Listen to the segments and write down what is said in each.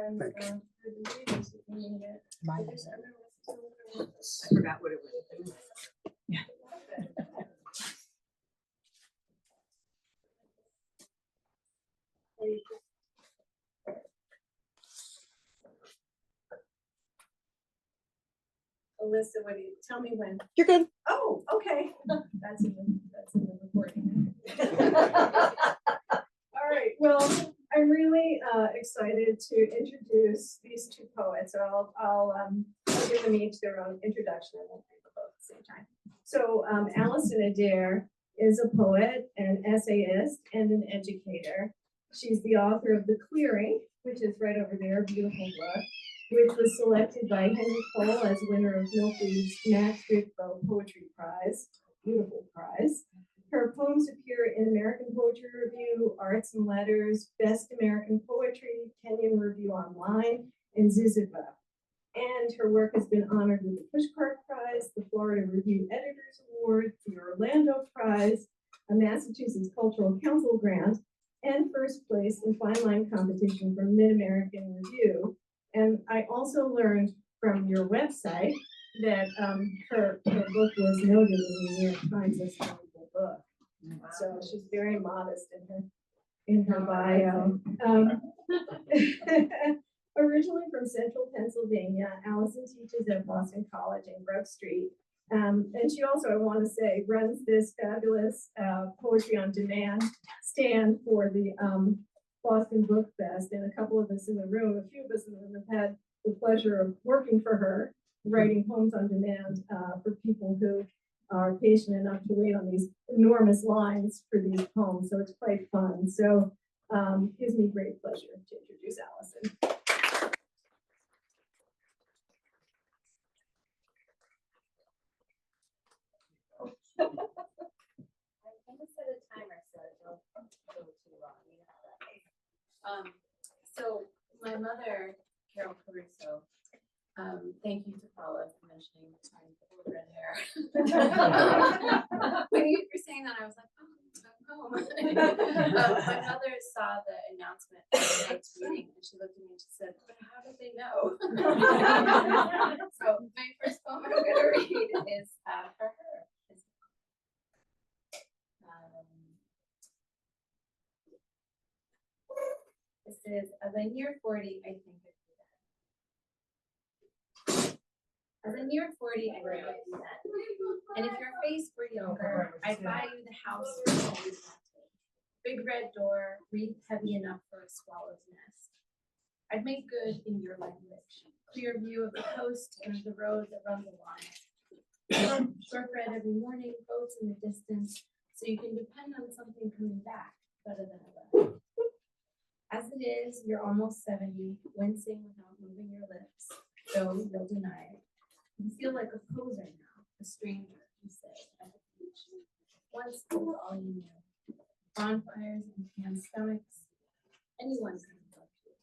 and Thanks. for the readers if you need it. Mine I is just- I forgot what it was. Yeah. Alyssa, what do you tell me when? You're good. Oh, okay. That's in the recording. All right. Well, I'm really excited to introduce these two poets. So I'll give them each their own introduction and we'll read the both at the same time. So Allison Adair is a poet, an essayist, and an educator. She's the author of The Clearing, which is right over there, a beautiful book, which was selected by Henry Cole as winner of Milkweed's Max Rickbo Poetry Prize. Beautiful prize. Her poems appear in American Poetry Review, Arts and Letters, Best American Poetry, Kenyon Review Online, and Ziziva. And her work has been honored with the Pushcart Prize, the Florida Review Editors Award, the Orlando Prize, a Massachusetts Cultural Council grant, and first place in fine line competition from Mid-American Review. And I also learned from your website that her book was noted in the New York Times as a wonderful book. So she's very modest in her bio. Originally from Central Pennsylvania, Allison teaches at Boston College in Grove Street. And she also, I want to say, runs this fabulous Poetry on Demand stand for the Boston Book Fest. And a couple of us in the room, a few of us in the room have had the pleasure of working for her, writing poems on demand for people who are patient enough to wait on these enormous lines for these poems. So it's quite fun. So it gives me great pleasure to introduce Allison. I'm gonna set a timer so it don't go too long. You know that. So my mother, Carol Caruso, thank you to Paula for mentioning my red hair. When you were saying that, I was like, oh, I'm home. My mother saw the announcement for tonight's meeting and she looked at me and she said, but how did they know? So my first poem I'm gonna read is for her. This is, as I near 40, I think I do that. As I near 40, I think I do that. And if your face were younger, I'd buy you the house you always wanted. Big red door, wreath heavy enough for a swallow's nest. I'd make good in your language. Clear view of the coast and of the road that runs along. Shortbread every morning, boats in the distance, so you can depend on something coming back better than ever. As it is, you're almost 70, wincing without moving your lips, though you'll deny it. You feel like a poser now, a stranger, you say, at the beach. Once it was all you knew. Bonfires and canned stomachs. Anyone could have loved you.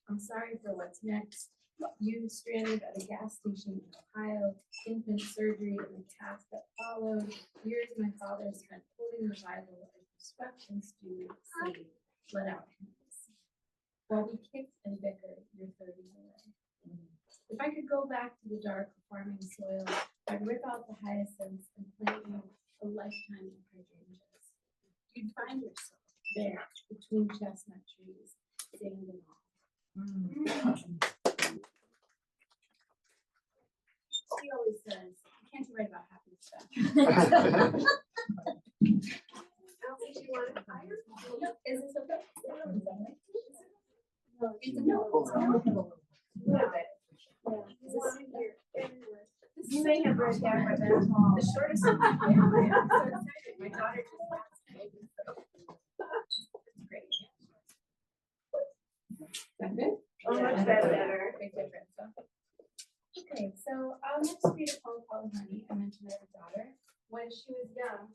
I'm sorry for what's next. You stranded at a gas station in Ohio, infant surgery and the cast that followed, years my father spent holding the Bible as you swept and stewed, saved, let out hands. While we kicked and bickered, your 30s away. If I could go back to the dark farming soil, I'd rip out the hyacinths and plant you a lifetime of hydrangeas. You'd find yourself there between chestnut trees, sand and all. She always says, can't you write about happy stuff? Allison, you want to hire? Is this okay? No, It's a no. You may have read that, but that's all. The shortest. I'm so excited. My daughter just asked me. It's great. Is that good? Oh, much better. Big difference, huh? Okay, so I'll next read a poem called Honey. I mentioned I have a daughter. When she was young,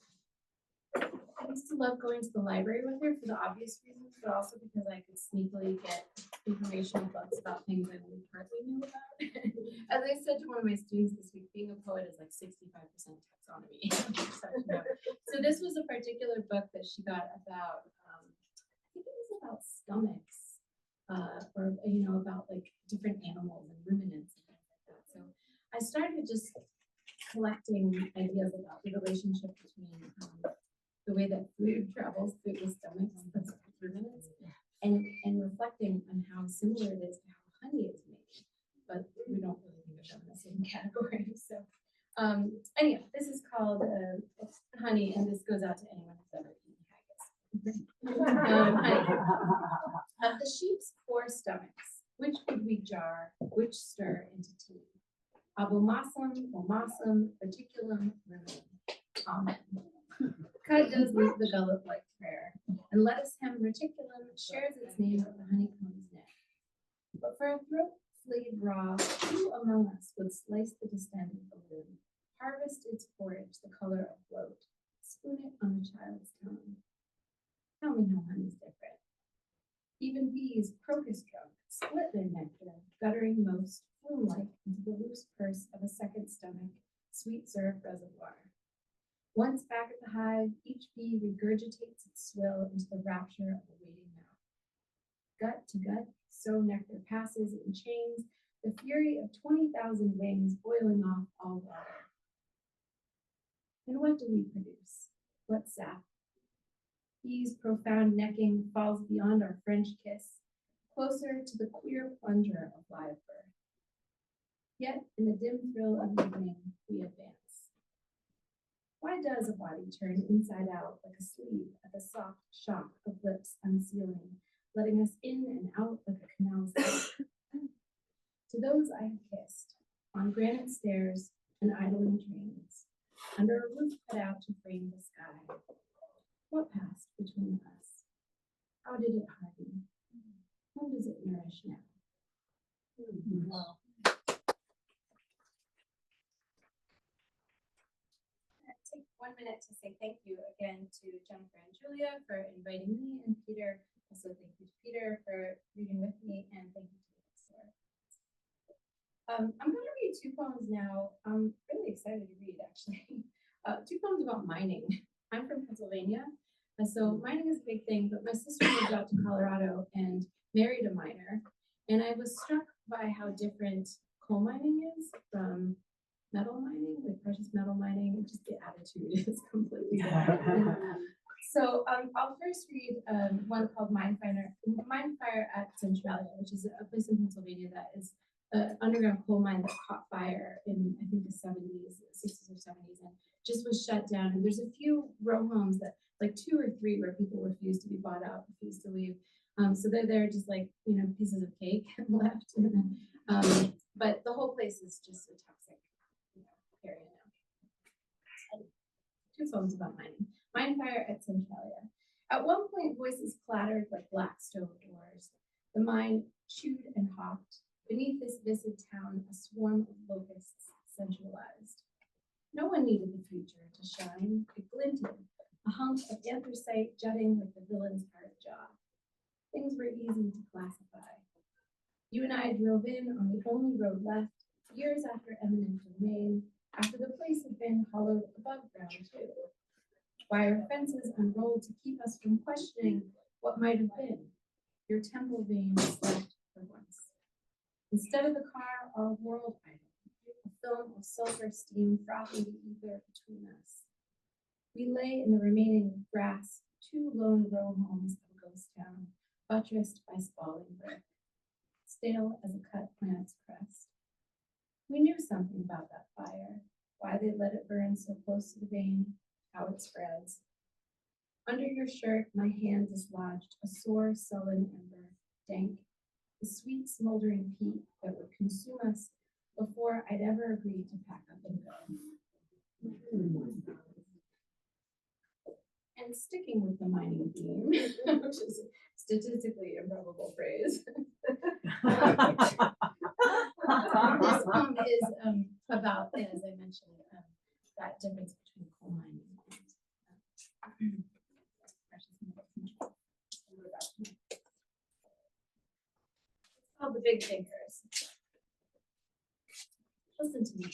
I used to love going to the library with her for the obvious reasons, but also because I could sneakily get informational books about things I only partly knew about. As I said to one of my students this week, being a poet is like 65% taxonomy. So this was a particular book that she got about, I think it was about stomachs. or, about like different animals and ruminants and things like that. So I started just collecting ideas about the relationship between the way that food travels through the stomachs of ruminants and reflecting on how similar it is to how honey is made, but we don't really think of them in the same category. So anyhow, this is called honey, and this goes out to anyone who's ever eaten haggis. Of the sheep's 4 stomachs, which would we jar, which stir into tea? Abomasum, omasum, reticulum, rumen. Amen. Cud does leave the gullet like prayer, and lettuce hem reticulum shares its name with the honeycomb's neck. But for a throat flayed raw, who among us would slice the distended balloon, harvest its porridge the color of bloat, spoon it on a child's tongue? Tell me how honey's different. Even bees, crocus drunk, split their nectar, guttering most, flume-like, into the loose purse of a second stomach, sweet syrup reservoir. Once back at the hive, each bee regurgitates its swill into the rapture of a waiting mouth. Gut to gut, so nectar passes in chains, the fury of 20,000 wings boiling off all water. And what do we produce? What sap? Bees' profound necking falls beyond our French kiss, closer to the queer plunger of live birth. Yet, in the dim thrill of evening, we advance. Why does a body turn inside out like a sleeve at the soft shock of lips unsealing, letting us in and out like a canal slip? To those I have kissed, on granite stairs and idling trains, under a roof cut out to frame the sky, what passed between us? How did it harden? Whom does it nourish now? Wow. Take 1 minute to say thank you again to Jennifer and Julia for inviting me, and Peter. Also, thank you to Peter for reading with me, and thank you to the bookstore. I'm going to read 2 poems now. I'm really excited to read, actually. 2 poems about mining. I'm from Pennsylvania, so mining is a big thing, but my sister moved out to Colorado and married a miner, and I was struck by how different coal mining is from metal mining, like precious metal mining. Just the attitude is completely different. So I'll first read one called Mine Fire at Centralia, which is a place in Pennsylvania that is an underground coal mine that caught fire in, I think, the 70s, 60s or 70s, and just was shut down. And there's a few row homes that, like 2 or 3, where people refuse to be bought out, refuse to leave. So they're just like, pieces of cake left. But the whole place is just a toxic area now. 2 poems about mining. Mine Fire at Centralia. At one point, voices clattered like black stove doors. The mine chewed and hopped. Beneath this viscid town, a swarm of locusts centralized. No one needed the future to shine. It glinted, a hunk of anthracite jutting like the villain's hard jaw. Things were easy to classify. You and I drove in on the only road left, years after eminent domain, after the place had been hollowed above ground too. Wire fences unrolled to keep us from questioning what might have been. Your temple vein slept for once. Instead of the car, our world item, a film of sulfur steam frothing the ether between us. We lay in the remaining grass, 2 lone row homes of a ghost town, buttressed by spalling brick, stale as a cut plant's crest. We knew something about that fire, why they let it burn so close to the vein, how it spreads. Under your shirt, my hand dislodged a sore, sullen ember, dank, the sweet, smoldering peat that would consume us before I'd ever agreed to pack up and go. And sticking with the mining theme, which is a statistically improbable phrase, this poem is about, as I mentioned, that difference between coal mining and precious metals. It's called The Big Thinkers. Listen to me.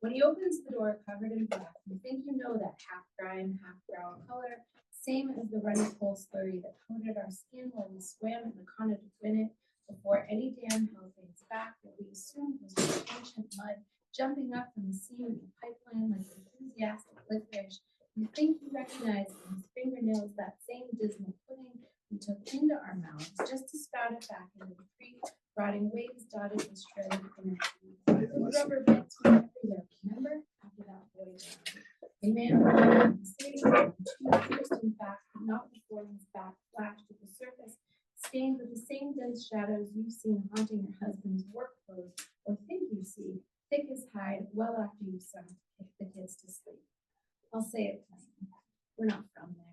When he opens the door covered in black, you think you know that half grime, half brown color, Same as the runny coal slurry that coated our skin while we swam in the Connecticut Winnet before any dam held things back that we assumed was just ancient mud jumping up from the seam of the pipeline like enthusiastic licorice. You think you recognize in his fingernails that same dismal pudding we took into our mouths just to spout it back into the creek, rotting waves dotted with shredded inner rubber bits were everywhere, remember? After that voyage. A man from the city, two first in fact, but not before his back flashed at the surface, stained with the same dense shadows you've seen haunting your husband's work clothes, or think you see, thick as hide, well after you've sung the kids to sleep. I'll say it plain, we're not from there.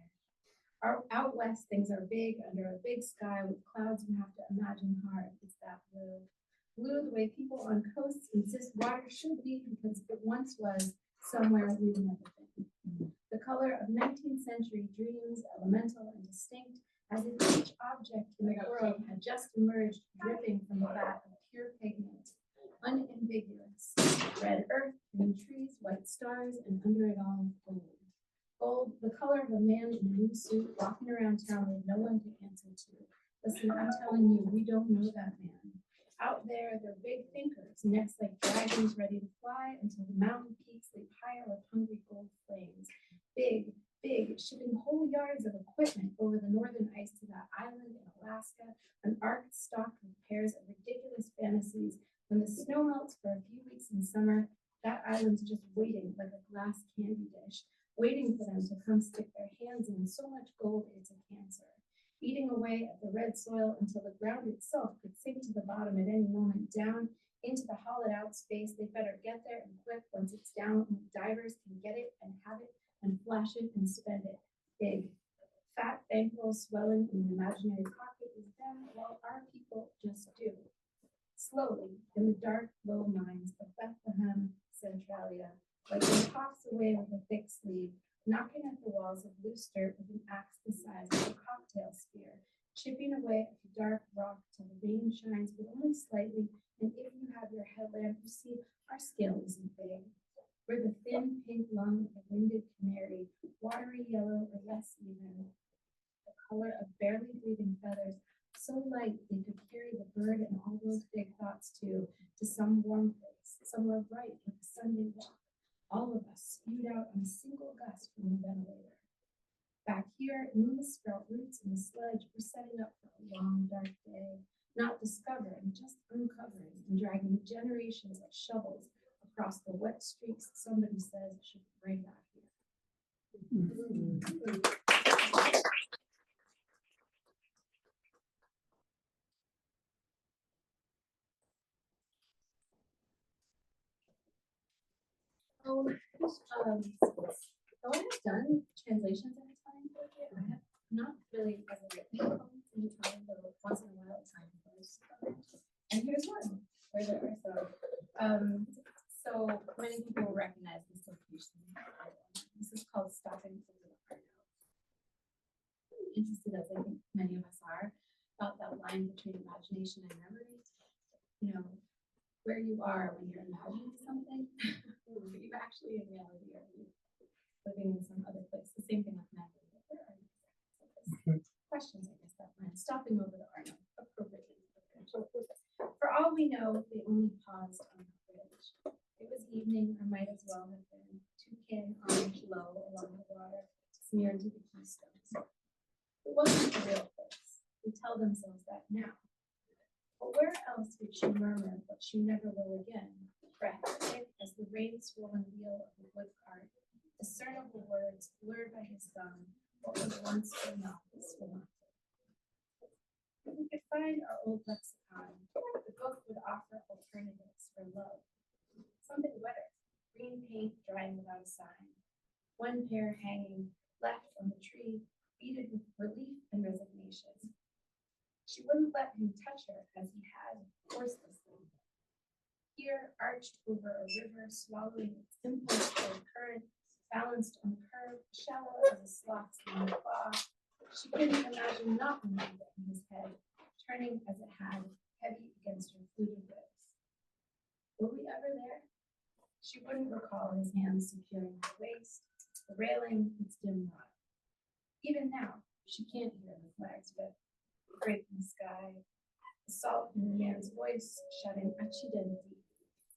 Out west, things are big under a big sky with clouds you have to imagine hard. It's that blue. Blue the way people on coasts insist water should be because it once was somewhere we've never been. The color of 19th century dreams, elemental and distinct, as if each object in the world had just emerged dripping from the vat of pure pigment, unambiguous. Red earth, green trees, white stars, and under it all, gold. Gold, the color of a man in a new suit walking around town with no one to answer to. Listen, I'm telling you, we don't know that man. Out there, they're big thinkers, necks like dragons ready to fly until the mountain peaks leap higher with hungry gold flames. Big, big, shipping whole yards of equipment over the northern ice to that island in Alaska, an ark stocked with pairs of ridiculous fantasies. When the snow melts for a few weeks in summer, that island's just waiting like a glass candy dish, waiting for them to come stick their hands in so much gold it's a cancer. Eating away at the red soil until the ground itself could sink to the bottom at any moment, down into the hollowed out space. They better get there and quick once it's down and divers can get it and have it and flash it and spend it. Big, fat bankroll swelling in an imaginary pocket is them while our people just do. Slowly, in the dark, low mines of Bethlehem, Centralia, like he coughs away with a thick sleeve, knocking at the walls of loose dirt with an axe the size of a cocktail spear, chipping away at the dark rock till the rain shines but only slightly, and if you have your headlamp, you see our scale isn't big. We're the thin pink lung of a winded canary, watery yellow or less even, the color of barely breathing feathers, so light they could carry the bird and all those big thoughts to some warm place, somewhere bright with a Sunday walk. All of us spewed out on a single gust from the ventilator. Back here, new sprout roots in the sledge were setting up for a long, dark day, not discovering, just uncovering and dragging generations of shovels across the wet streaks somebody says should break out here. So I have done translations at a time for it. I have not really ever written poems in time, but once in a while it's time for those. And here's one where there are so many people will recognize this location. This is called Stopping for the Arno. Interested as I think many of us are about that line between imagination and memory. You know, where you are when you're imagining something, but you actually in reality are living in some other place. The same thing with memory. Where are you? Questions, I guess, that line. Stopping over the Arno appropriately. For all we know, they only paused on the bridge. It was evening, or might as well have been, toucan orange low along the water, smeared to the keystones. It wasn't the real place. They tell themselves that now. But where else would she murmur what she never will again, breath thick as the rain-swollen wheel of the wood cart, discernible words blurred by his thumb, what was once or not this will not. If we could find our old lexicon, the book would offer alternatives for love. Something wetter, green paint drying without a sign, one pair hanging left on the tree, beaded with relief and resignation. She wouldn't let him touch her as he had, forcelessly. Here, arched over a river, swallowing its impulse for a current, balanced on the curve, shallow as a sloth's long claw, she couldn't imagine not moving it in his head, turning as it had, heavy against her fluted ribs. Were we ever there? She wouldn't recall his hands securing her waist, the railing, its dim rod. Even now, she can't hear the flags whip, break in the sky, the salt in the man's voice shutting accidenti,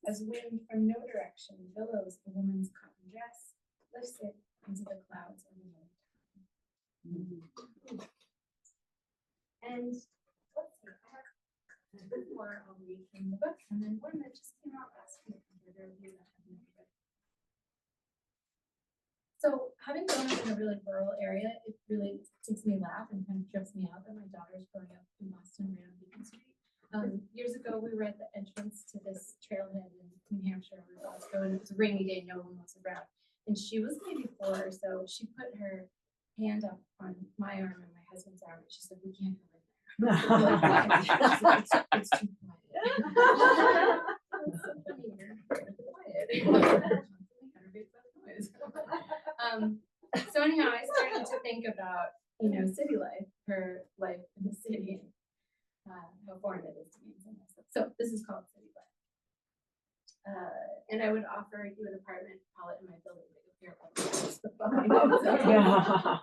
as wind from no direction billows the woman's cotton dress, lifts it into the clouds of the night. And let's see, I have a bit more I'll read from the book, and then one that just came out last week under the review that I've never read. So having grown up in a really rural area, it really makes me laugh and kind of trips me out that my daughter's growing up in Boston, right on Beacon Street. Years ago, we were at the entrance to this trailhead in New Hampshire, where Glasgow, and it was a rainy day, no one was around. And she was maybe 4 or so. She put her hand up on my arm and my husband's arm, and she said, "We can't go in there." It's too quiet. It's so funny, you're quiet. So anyhow, I started to think about, city life, her life in the city, and how foreign it is to me. So this is called city life. And I would offer you an apartment, call it in my building, but you'll hear about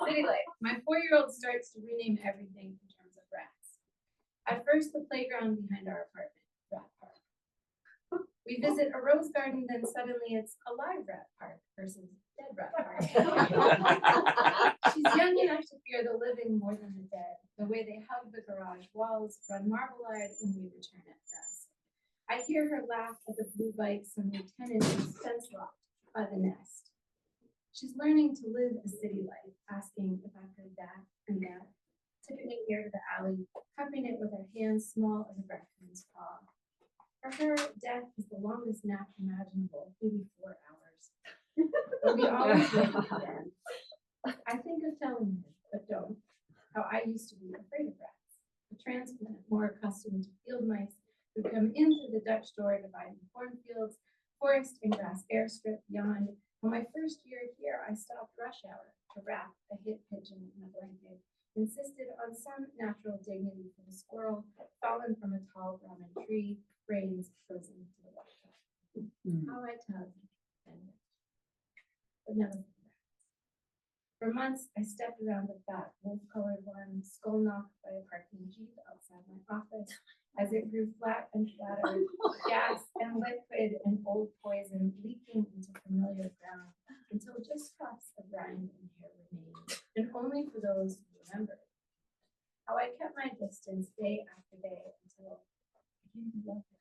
city life. My 4-year-old starts to rename everything in terms of rats. At first, the playground behind our apartment, Rat Park. We visit a rose garden, then suddenly it's a live rat park versus dead rat park. She's young enough to fear the living more than the dead, the way they hug the garage walls, run marble-eyed when we return at dusk. I hear her laugh at the blue bikes and lieutenant is fence-locked by the nest. She's learning to live a city life, asking if I've heard that and that, tipping near to the alley, cupping it with her hands small as a raccoon's paw. For her, death is the longest nap imaginable, maybe 4 hours. But we always wake up again. I think of telling her, but don't, how I used to be afraid of rats. A transplant more accustomed to field mice who come in through the Dutch door dividing cornfields, forest and grass airstrip beyond. On my first year here, I stopped rush hour to wrap a hit pigeon in a blanket, insisted on some natural dignity for the squirrel fallen from a tall Brahmin tree, brains frozen to the water. How I tell you, but never for rats. For months, I stepped around the fat, wolf-colored one, skull knocked by a parking jeep outside my office, as it grew flat and flatter, gas and liquid and old poison leaking into familiar ground, until just tufts of rind and hair remained, and only for those who remembered. How I kept my distance day after day until I came to love her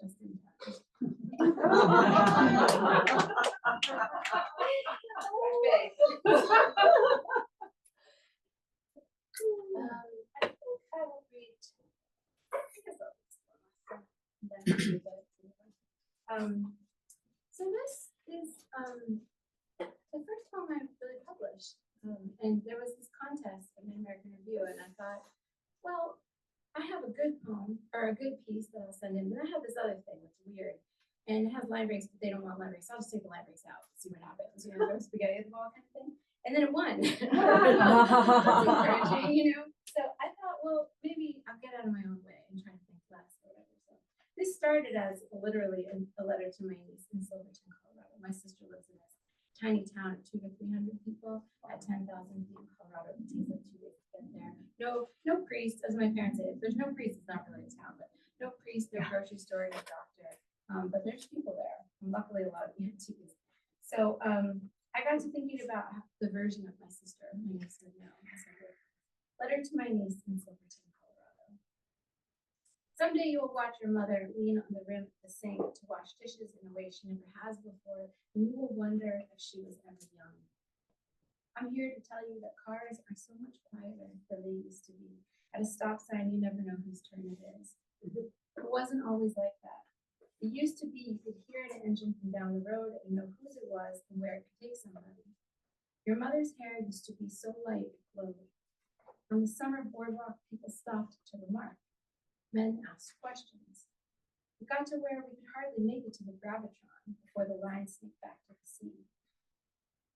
just in time. I think I will read. So this is the first poem I really published, and there was this contest in the American Review, and I thought, well, I have a good poem or a good piece that I'll send in, and I have this other thing that's weird, and it has line breaks, but they don't want line breaks, so I'll just take the line breaks out, see what happens, throw spaghetti at the wall kind of thing, and then it won. That's encouraging, So I thought, well, maybe I'll get out of my own way and try to think less or whatever. So this started as literally a letter to my niece in Silverton, Colorado. My sister lives in this tiny town of 200 to 300 people at 10,000 feet in Colorado. It takes like 2 days to get there. No priest, as my parents say. If there's no priest, it's not really a town, but no priest, no grocery store, no doctor. But there's people there, and luckily a lot of EMTs. So I got to thinking about the version of my sister. My niece would know. Letter to my niece in Silverton, Colorado. Someday you will watch your mother lean on the rim of the sink to wash dishes in a way she never has before, and you will wonder if she was ever young. I'm here to tell you that cars are so much quieter than they used to be. At a stop sign, you never know whose turn it is. It wasn't always like that. It used to be you could hear an engine from down the road and know whose it was and where it could take somebody. Your mother's hair used to be so light it glowed. On the summer boardwalk, people stopped to remark. Men asked questions. It got to where we could hardly make it to the gravitron before the line sneaked back to the sea.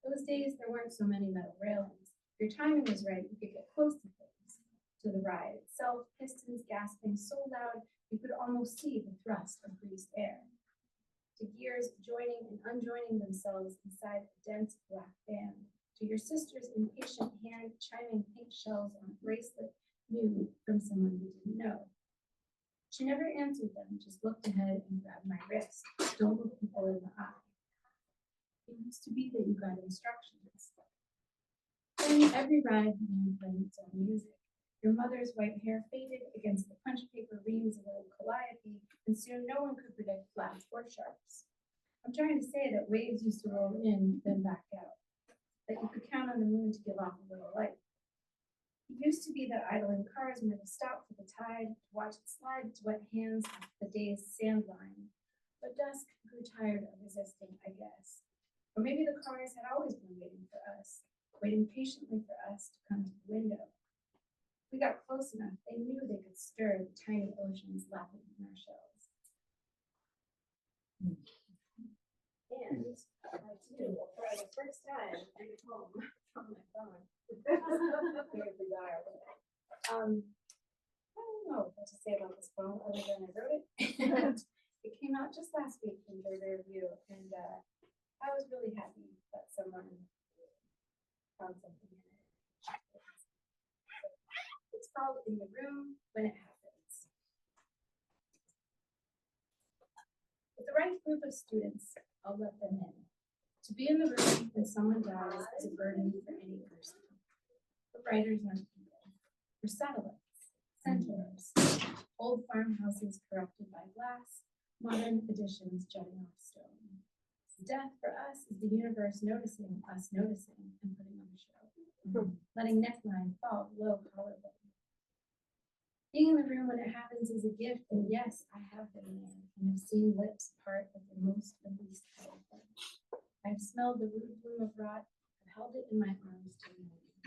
Those days, there weren't so many metal railings. If your timing was right, you could get close to things. To the ride itself, pistons gasping so loud you could almost see the thrust of greased air. To gears joining and unjoining themselves inside a dense black band. To your sister's impatient hand chiming pink shells on a bracelet new from someone you didn't know. She never answered them, just looked ahead and grabbed my wrist. Don't look people in the eye. It used to be that you got instructions. Then every ride began playing its own music. Your mother's white hair faded against the punch paper reams of old calliope, and soon no one could predict flats or sharps. I'm trying to say that waves used to roll in, then back out. That you could count on the moon to give off a little light. It used to be that idling cars might have stopped for the tide to watch it slide its wet hands off the day's sand line. But dusk grew tired of resisting, I guess. Or maybe the cars had always been waiting for us, waiting patiently for us to come to the window. We got close enough, they knew they could stir the tiny oceans lapping in our shells. And I too, for the first time, I'm home from my phone. Very bizarre. I don't know what to say about this phone other than I wrote it. And it came out just last week in the review, and I was really happy that someone found something in it. It's called In the Room When It Happens. With the right group of students, I'll let them in. To be in the room when someone dies is a burden for any person. But writers aren't people. We're satellites, centaurs, old farmhouses corrupted by glass, modern additions jutting off stone. Death for us is the universe noticing us noticing and putting on a show. Letting neckline fall below collarbone. Being in the room when it happens is a gift, and yes, I have been there and have seen lips part of the most and least powerful. I've smelled the rude bloom of rot, I've held it in my arms till morning.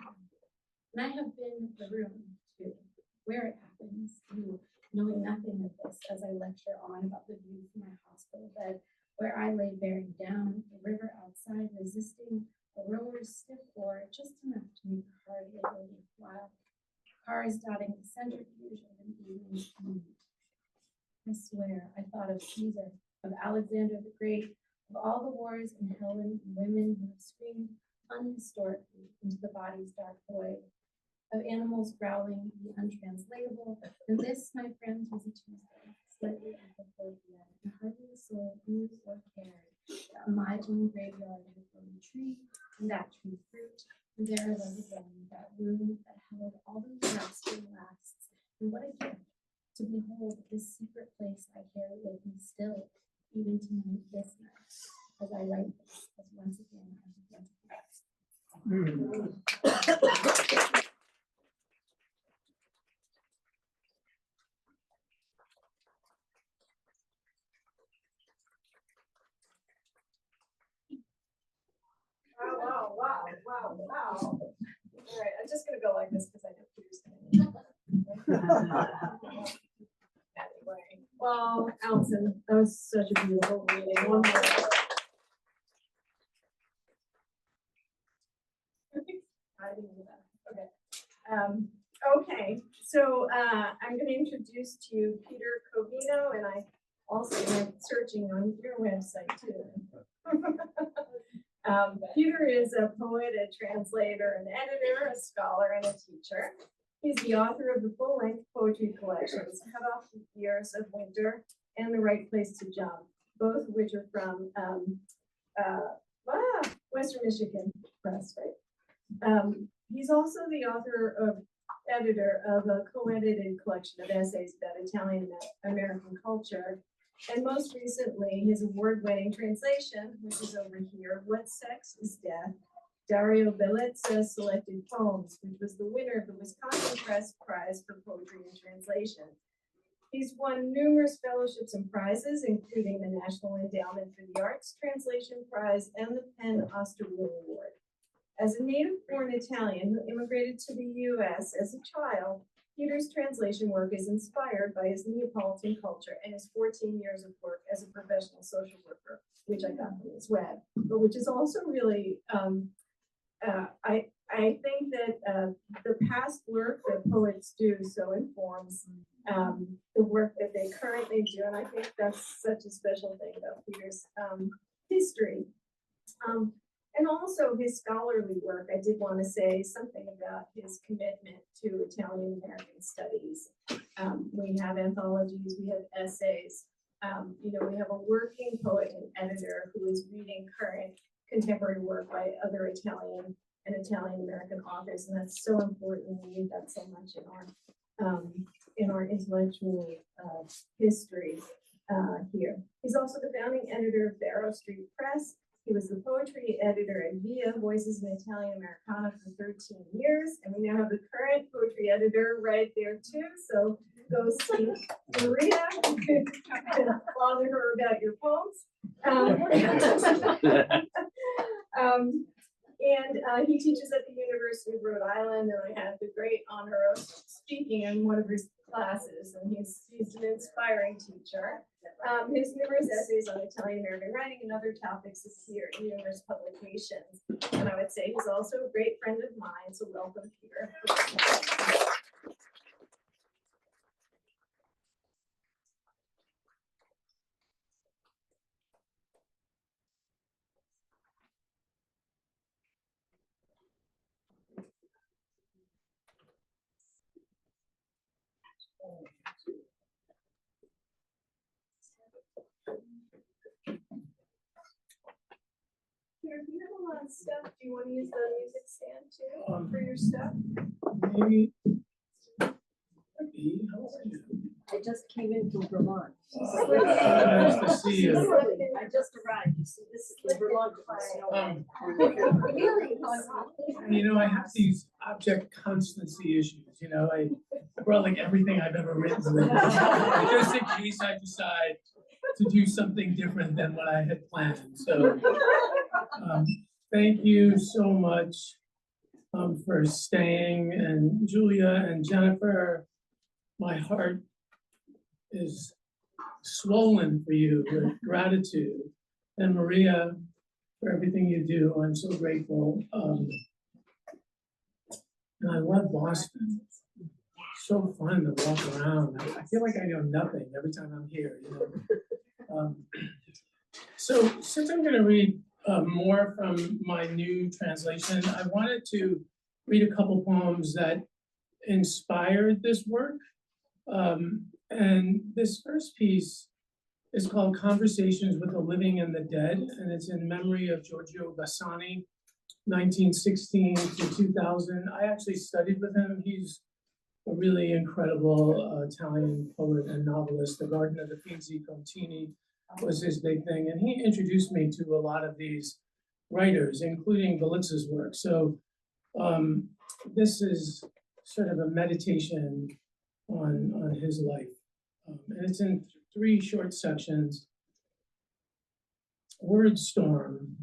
And I have been the room, too, where it happens, you, knowing nothing of this as I lecture on about the view from my hospital bed, where I lay buried down, the river outside resisting, a rower's stiff oar just enough to make the hard labor worthwhile. Cars dotting the centrifuge of an evening's commute. I swear, I thought of Caesar, of Alexander the Great, of all the wars and Helen and women who have screamed unhistorically into the body's dark void, of animals growling the untranslatable, and this, my friends, was a Tuesday, slightly after 4 p.m., and hardly a soul knew or cared that my own graveyard had grown a tree, and that tree fruit, and there I was again, that room that held all those lasting lasts, and what a gift to behold this secret place I carry with me still, even tonight, this night, as I write this, as once again I begin to rest. Wow. All right, I'm just gonna go like this because I know Peter's gonna. Anyway, well, Allison, that was such a beautiful reading. One more. I didn't do that. Okay. Okay, so I'm going to introduce to you Peter Covino, and I also went searching on your website too. Peter is a poet, a translator, an editor, a scholar, and a teacher. He's the author of the full-length poetry collections, Cut Off the Years of Winter and The Right Place to Jump, both of which are from Western Michigan Press, right? He's also the editor of a co-edited collection of essays about Italian American culture. And most recently, his award-winning translation, which is over here, What Sex is Death? Dario Bellezza's Selected Poems, which was the winner of the Wisconsin Press Prize for Poetry and Translation. He's won numerous fellowships and prizes, including the National Endowment for the Arts Translation Prize and the Penn Osterwheel Award. As a native-born Italian who immigrated to the U.S. as a child, Peter's translation work is inspired by his Neapolitan culture and his 14 years of work as a professional social worker, which I got from his web, but which is also really, I think that the past work that poets do so informs the work that they currently do, and I think that's such a special thing about Peter's history. And also his scholarly work. I did want to say something about his commitment to Italian American studies. We have anthologies, we have essays. We have a working poet and editor who is reading current contemporary work by other Italian and Italian American authors, and that's so important. We need that so much in our intellectual history here. He's also the founding editor of Barrow Street Press. He was the poetry editor at Via, Voices in Italian Americana for 13 years, and we now have the current poetry editor right there too. So go see Maria and bother her about your poems. He teaches at the University of Rhode Island, and I had the great honor of speaking in one of his classes, and he's an inspiring teacher. His numerous essays on Italian American writing and other topics appear in numerous publications. And I would say he's also a great friend of mine, so welcome, Peter. Peter, do you have a lot of stuff? Do you want to use the music stand too for your stuff? Maybe. How are you? I just came in from Vermont. Nice to see you. I just arrived. You see, this is the Vermont. I have these object constancy issues. I brought like everything I've ever written with me, just in case I decide to do something different than what I had planned. So thank you so much for staying. And Julia and Jennifer, my heart is swollen for you with gratitude. And Maria, for everything you do, I'm so grateful. And I love Boston. So fun to walk around. I feel like I know nothing every time I'm here. So since I'm going to read more from my new translation, I wanted to read a couple poems that inspired this work. And this first piece is called Conversations with the Living and the Dead, and it's in memory of Giorgio Bassani, 1916 to 2000. I actually studied with him. He's a really incredible Italian poet and novelist. The Garden of the Finzi Contini was his big thing, and he introduced me to a lot of these writers, including Belitza's work. So this is sort of a meditation on his life. And it's in 3 short sections. Word storm.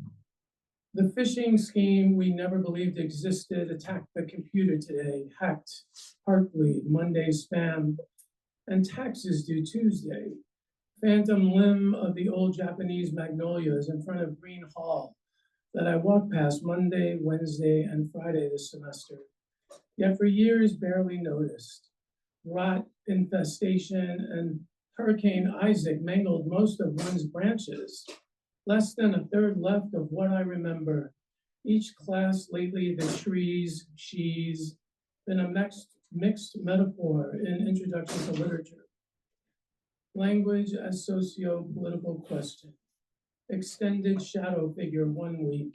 The phishing scheme we never believed existed attacked the computer today, hacked Heartbleed, Monday spam, and taxes due Tuesday. Phantom limb of the old Japanese magnolias in front of Green Hall that I walked past Monday, Wednesday, and Friday this semester, yet for years barely noticed. Rot infestation and Hurricane Isaac mangled most of one's branches. Less than a third left of what I remember. Each class lately, the trees, she's been a mixed metaphor in Introduction to Literature. Language as socio-political question. Extended shadow figure 1 week.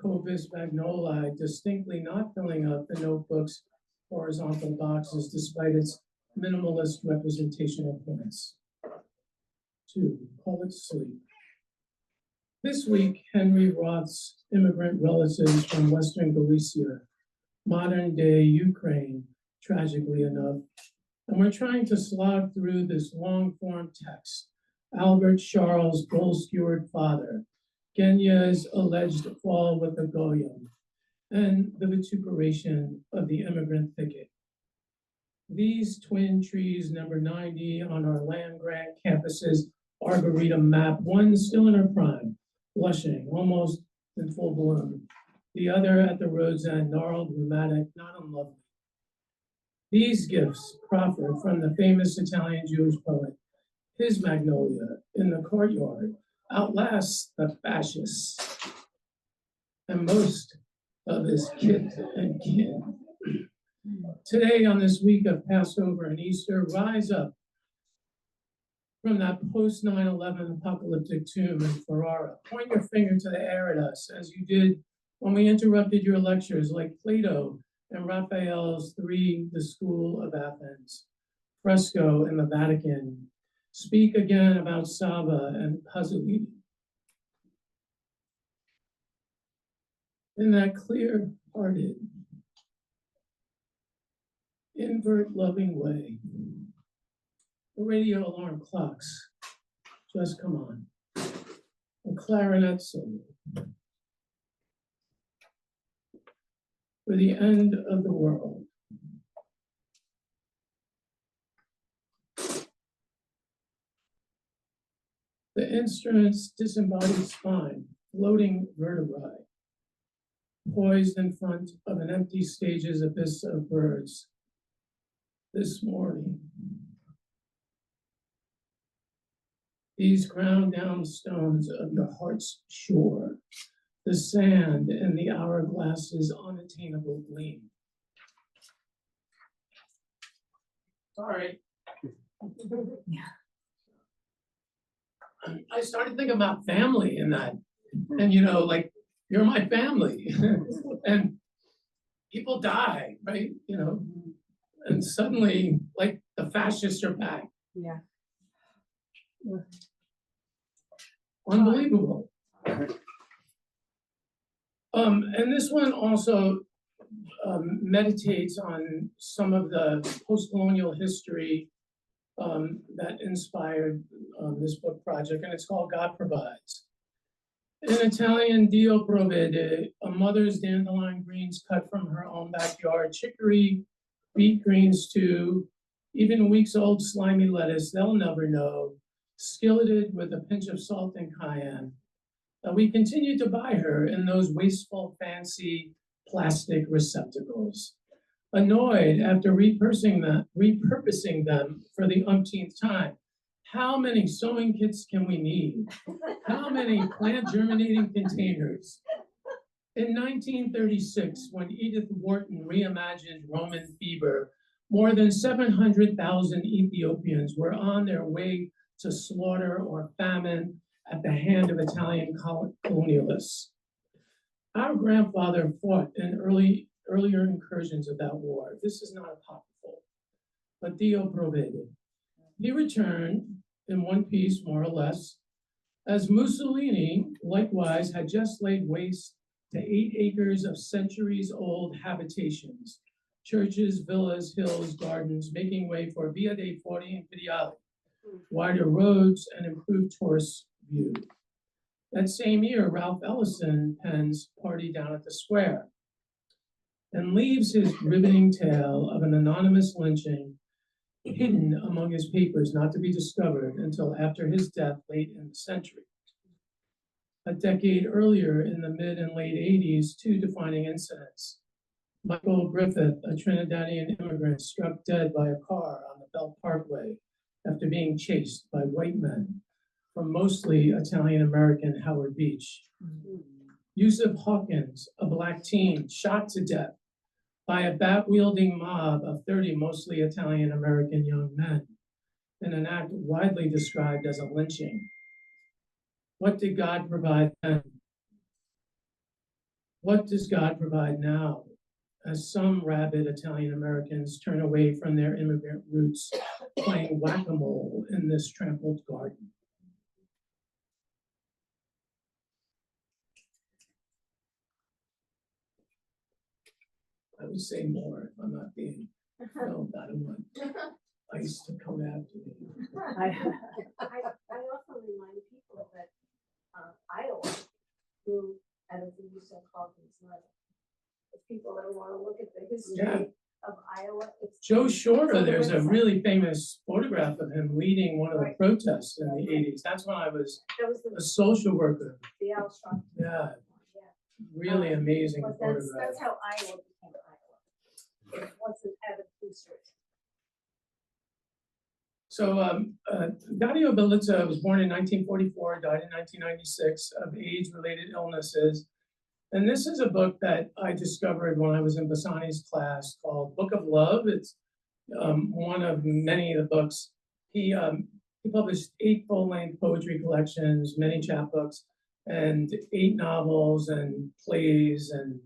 Copus magnoli distinctly not filling up the notebook's horizontal boxes despite its minimalist representational points. 2, call it sleep. This week, Henry Roth's immigrant relatives from Western Galicia, modern day Ukraine, tragically enough, and we're trying to slog through this long form text. Albert Charles bull-skewered father, Genya's alleged fall with the Goyim, and the vituperation of the immigrant thicket. These twin trees, number 90 on our land-grant campus's arboretum map, one still in her prime, blushing, almost in full bloom. The other at the road's end, gnarled, rheumatic, not unlovely. These gifts proffered from the famous Italian Jewish poet, his magnolia in the courtyard outlasts the fascists. and most of his kith and kin. Today, on this week of Passover and Easter, rise up from that post 9/11 apocalyptic tomb in Ferrara. Point your finger to the air at us as you did when we interrupted your lectures, like Plato and Raphael's The School of Athens, fresco in the Vatican. Speak again about Saba and Pasolini. In that clear-hearted, invert-loving way, the radio alarm clocks just come on. A clarinet solo for the end of the world. The instrument's disembodied spine, floating vertebrae, poised in front of an empty stage's abyss of birds. This morning, these ground down stones of your heart's shore, the sand and the hourglass's unattainable gleam. Sorry. I started thinking about family in that, and like, you're my family, and people die, right? And suddenly, like, the fascists are back. Yeah. Unbelievable. And this one also meditates on some of the post-colonial history that inspired this book project, and it's called God Provides. In Italian, Dio provvede, a mother's dandelion greens cut from her own backyard, chicory, beet greens too, even weeks-old slimy lettuce, they'll never know, skilleted with a pinch of salt and cayenne. We continue to buy her in those wasteful, fancy plastic receptacles. Annoyed after repurposing them for the umpteenth time. How many sewing kits can we need? How many plant germinating containers? In 1936, when Edith Wharton reimagined Roman fever, more than 700,000 Ethiopians were on their way to slaughter or famine at the hand of Italian colonialists. Our grandfather fought in earlier incursions of that war. This is not apocryphal, but Dio provvede. He returned in one piece, more or less, as Mussolini likewise had just laid waste to 8 acres of centuries-old habitations, churches, villas, hills, gardens, making way for Via dei Forti and Piediali, wider roads and improved tourist view. That same year, Ralph Ellison pens Party Down at the Square and leaves his riveting tale of an anonymous lynching hidden among his papers, not to be discovered until after his death late in the century. A decade earlier, in the mid and late 80s, 2 defining incidents. Michael Griffith, a Trinidadian immigrant, struck dead by a car on the Belt Parkway after being chased by white men from mostly Italian-American Howard Beach. Yusuf Hawkins, a Black teen, shot to death by a bat-wielding mob of 30 mostly Italian-American young men in an act widely described as a lynching. What did God provide then? What does God provide now, as some rabid Italian-Americans turn away from their immigrant roots, playing whack-a-mole in this trampled garden? I would say more if I'm not being filmed. I don't want ICE to come after me. I also remind people that Iowa, who, as you said, called themselves, if people ever want to look at the history of Iowa, it's Joe Shore, there's a really famous photograph of him leading one of the protests in the 80s. That's when I was a social worker. the Alshon. Yeah, really amazing But photograph. that's how Iowa became Iowa. It wasn't out of research. So Dario Bellizza was born in 1944, died in 1996 of age-related illnesses. And this is a book that I discovered when I was in Bassani's class called Book of Love. It's one of many of the books. He published 8 full-length poetry collections, many chapbooks, and 8 novels and plays and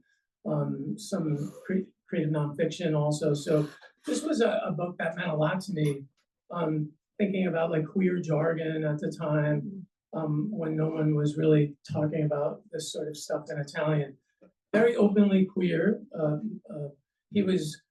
some creative nonfiction also. So this was a book that meant a lot to me, thinking about like queer jargon at the time, when no one was really talking about this sort of stuff in Italian. Very openly queer. He was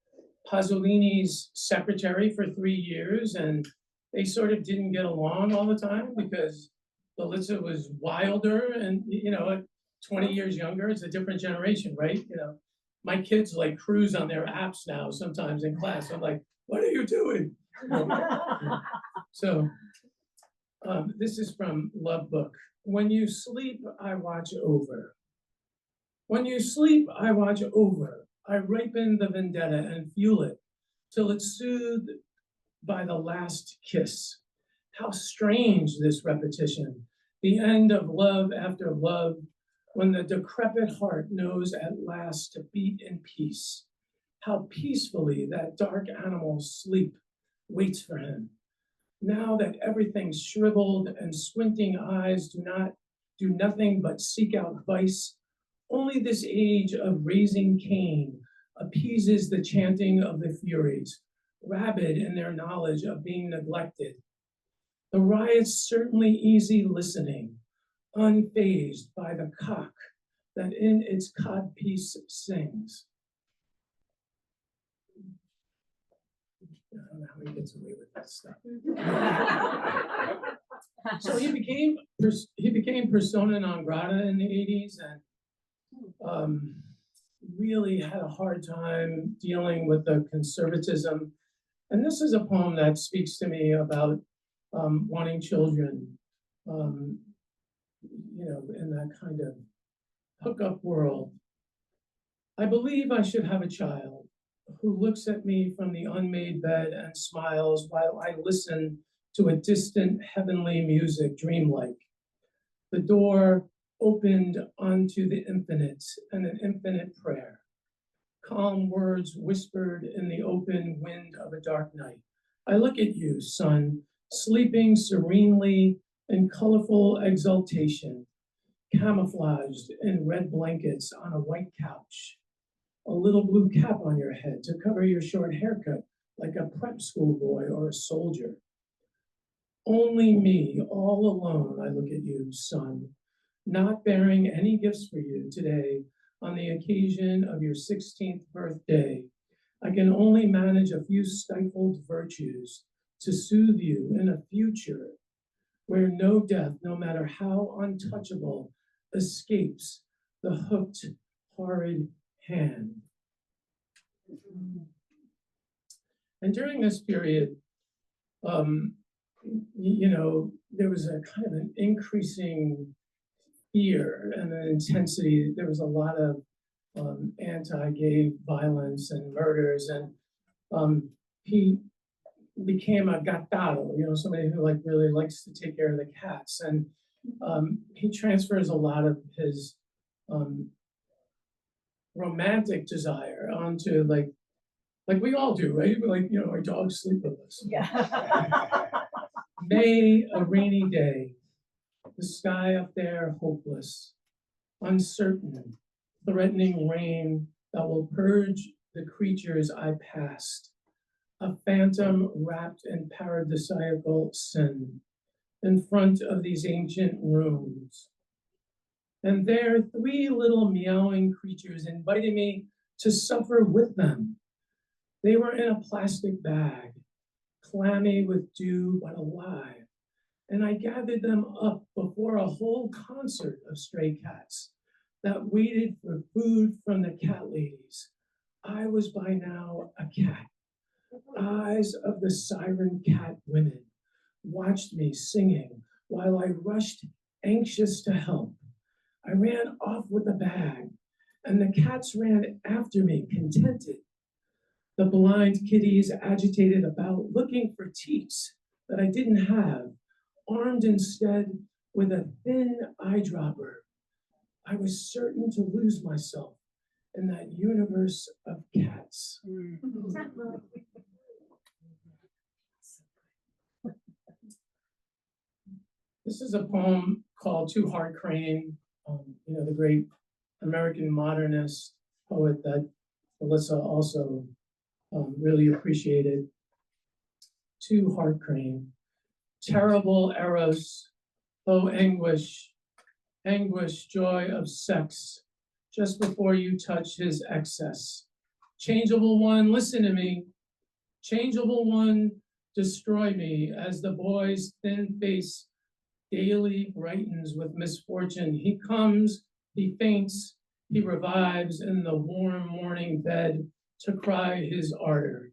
Pasolini's secretary for 3 years, and they sort of didn't get along all the time because Belitza was wilder and, you know, at 20 years younger, it's a different generation, right? You know, my kids like cruise on their apps now sometimes in class. I'm like, what are you doing? So this is from Love Book. When you sleep, I watch over. When you sleep, I watch over. I ripen the vendetta and fuel it till it's soothed by the last kiss. How strange this repetition, the end of love after love, when the decrepit heart knows at last to beat in peace. How peacefully that dark animal's sleep waits for him. Now that everything's shriveled and squinting eyes do nothing but seek out vice, only this age of raising Cain appeases the chanting of the Furies, rabid in their knowledge of being neglected. The riot's certainly easy listening, unfazed by the cock that in its codpiece sings. I don't know how he gets away with that stuff. So he became persona non grata in the 80s, and really had a hard time dealing with the conservatism. And this is a poem that speaks to me about wanting children, you know, in that kind of hookup world. I believe I should have a child who looks at me from the unmade bed and smiles while I listen to a distant heavenly music, dreamlike. The door opened onto the infinite and an infinite prayer. Calm words whispered in the open wind of a dark night. I look at you, son, sleeping serenely in colorful exaltation, camouflaged in red blankets on a white couch, a little blue cap on your head to cover your short haircut like a prep school boy or a soldier. Only me, all alone, I look at you, son, not bearing any gifts for you today on the occasion of your 16th birthday. I can only manage a few stifled virtues to soothe you in a future where no death, no matter how untouchable, escapes the hooked, horrid hand. And during this period, you know, there was a kind of an increasing fear and an intensity. There was a lot of anti-gay violence and murders, and he became a gattaro, you know, somebody who like really likes to take care of the cats, and he transfers a lot of his romantic desire onto like we all do, right? Like, you know, our dogs sleep with us. Yeah. May, a rainy day, the sky up there hopeless, uncertain, threatening rain that will purge the creatures I passed, a phantom wrapped in paradisiacal sin, in front of these ancient rooms. And there, 3 little meowing creatures invited me to suffer with them. They were in a plastic bag, clammy with dew but alive, and I gathered them up before a whole concert of stray cats that waited for food from the cat ladies. I was by now a cat. Eyes of the siren cat women watched me singing while I rushed, anxious to help. I ran off with the bag, and the cats ran after me, contented. The blind kitties agitated about, looking for teats that I didn't have, armed instead with a thin eyedropper. I was certain to lose myself in that universe of cats. This is a poem called Too Hard Crane, the great American modernist poet that Alyssa also really appreciated. Too Hard Crane. Terrible eros, oh anguish, anguish, joy of sex, just before you touch his excess. Changeable one, listen to me. Changeable one, destroy me as the boy's thin face daily brightens with misfortune. He comes, he faints, he revives in the warm morning bed to cry his ardor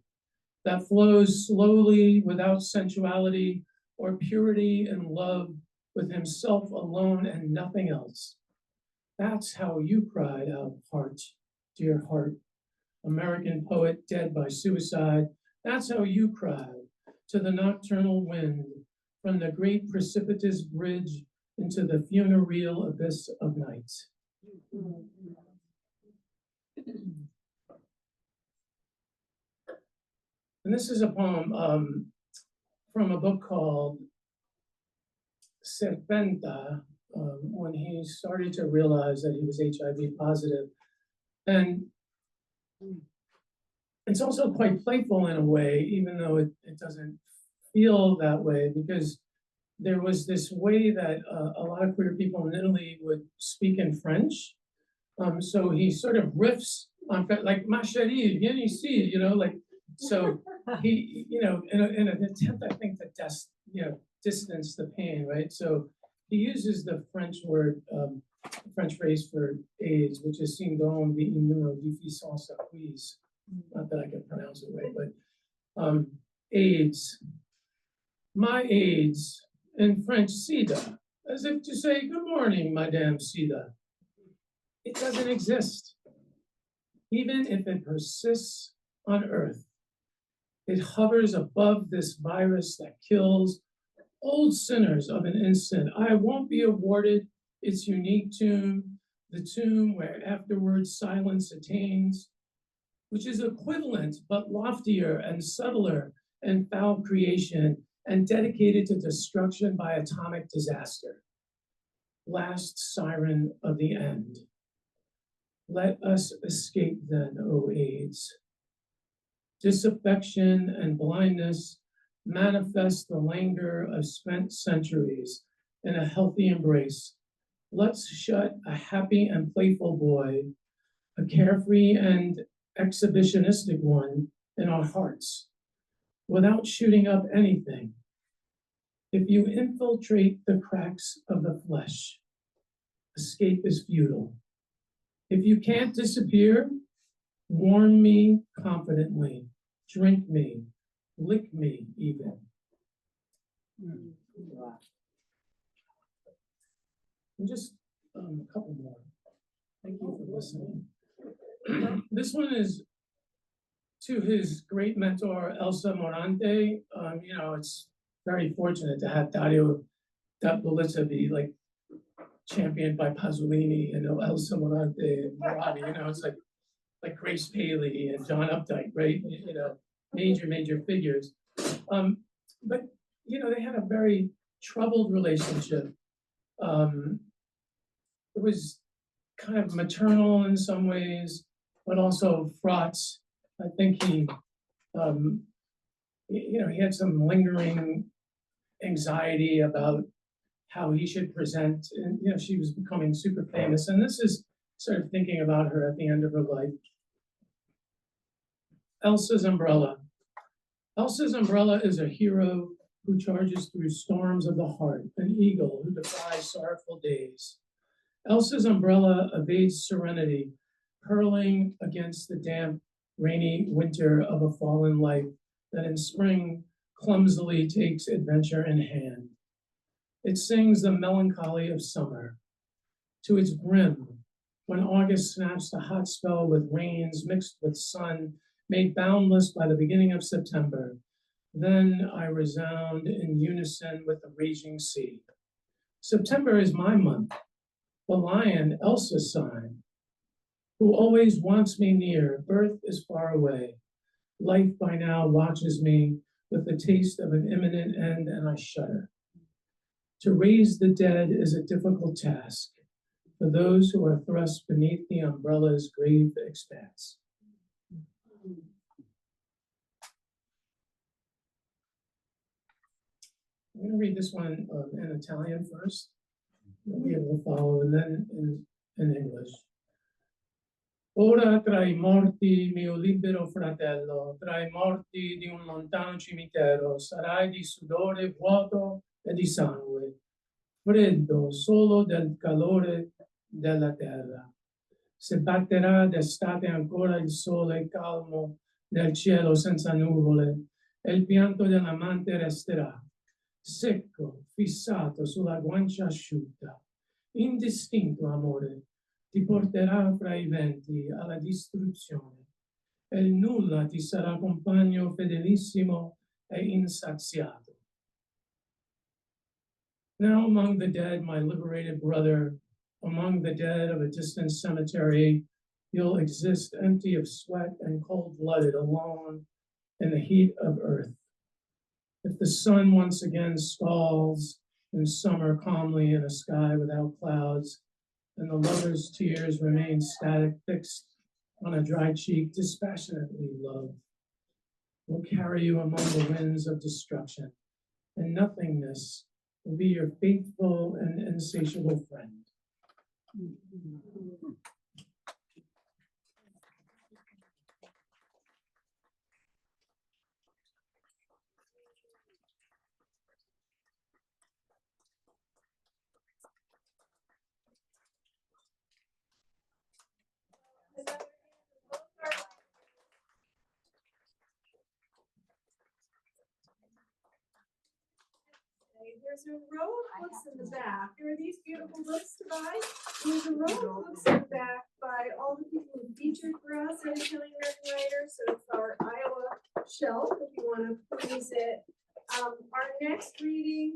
that flows slowly without sensuality or purity and love with himself alone and nothing else. That's how you cried out, heart, dear heart, American poet dead by suicide. That's how you cried to the nocturnal wind from the great precipitous bridge into the funereal abyss of night. And this is a poem from a book called Serpenta, when he started to realize that he was HIV positive. And it's also quite playful in a way, even though it doesn't feel that way, because there was this way that a lot of queer people in Italy would speak in French. So he sort of riffs on, like, ma chérie, viens ici, like, so he, in an attempt, I think, to distance the pain, right? So he uses the French word, French phrase for AIDS, which is syndrome d'immunodéficience acquise. Not that I can pronounce it right, but AIDS. My AIDS, in French, sida, as if to say, good morning, Madame Sida. It doesn't exist. Even if it persists on Earth, it hovers above this virus that kills old sinners of an instant. I won't be awarded its unique tomb, the tomb where afterwards silence attains, which is equivalent but loftier and subtler and foul creation and dedicated to destruction by atomic disaster. Last siren of the end. Let us escape then, O AIDS. Disaffection and blindness manifest the languor of spent centuries in a healthy embrace. Let's shut a happy and playful boy, a carefree and exhibitionistic one, in our hearts, without shooting up anything. If you infiltrate the cracks of the flesh, escape is futile. If you can't disappear, warm me confidently, drink me, lick me even. And just a couple more. Thank you for listening. This one is to his great mentor, Elsa Morante. It's very fortunate to have Dario da Polizza be like championed by Pasolini and Elsa Morante and Moratti. It's like Grace Paley and John Updike, right? Major figures. But they had a very troubled relationship. It was kind of maternal in some ways, but also fraught. I think he had some lingering anxiety about how he should present, and she was becoming super famous. And this is sort of thinking about her at the end of her life. Elsa's umbrella. Elsa's umbrella is a hero who charges through storms of the heart, an eagle who defies sorrowful days. Elsa's umbrella evades serenity, hurling against the damp, rainy winter of a fallen life that in spring clumsily takes adventure in hand. It sings the melancholy of summer to its brim when August snaps the hot spell with rains mixed with sun, made boundless by the beginning of September. Then I resound in unison with the raging sea. September is my month. The lion, Elsa's sign, who always wants me near, birth is far away. Life by now watches me with the taste of an imminent end, and I shudder. To raise the dead is a difficult task for those who are thrust beneath the umbrella's grave expanse. I'm going to read this one in Italian first. You'll be able to follow, and then in English. Ora tra I morti, mio libero fratello, tra I morti di un lontano cimitero, sarai di sudore vuoto e di sangue, freddo solo del calore della terra. Se batterà d'estate ancora il sole calmo nel cielo senza nuvole, e il pianto dell'amante resterà, secco, fissato sulla guancia asciutta. Indistinto amore, ti porterà fra i venti alla distruzione, e il nulla ti sarà compagno fedelissimo e insaziato. Now among the dead, my liberated brother, among the dead of a distant cemetery, you'll exist empty of sweat and cold-blooded, alone in the heat of earth. If the sun once again stalls in summer calmly in a sky without clouds, and the lover's tears remain static, fixed on a dry cheek, dispassionately loved, will carry you among the winds of destruction, and nothingness will be your faithful and insatiable friend. There's a row of books in the back. There are these beautiful books to buy. There's a row of books in the back by all the people who featured for us at Killing American Writers. So it's our Iowa shelf if you want to peruse it. Our next reading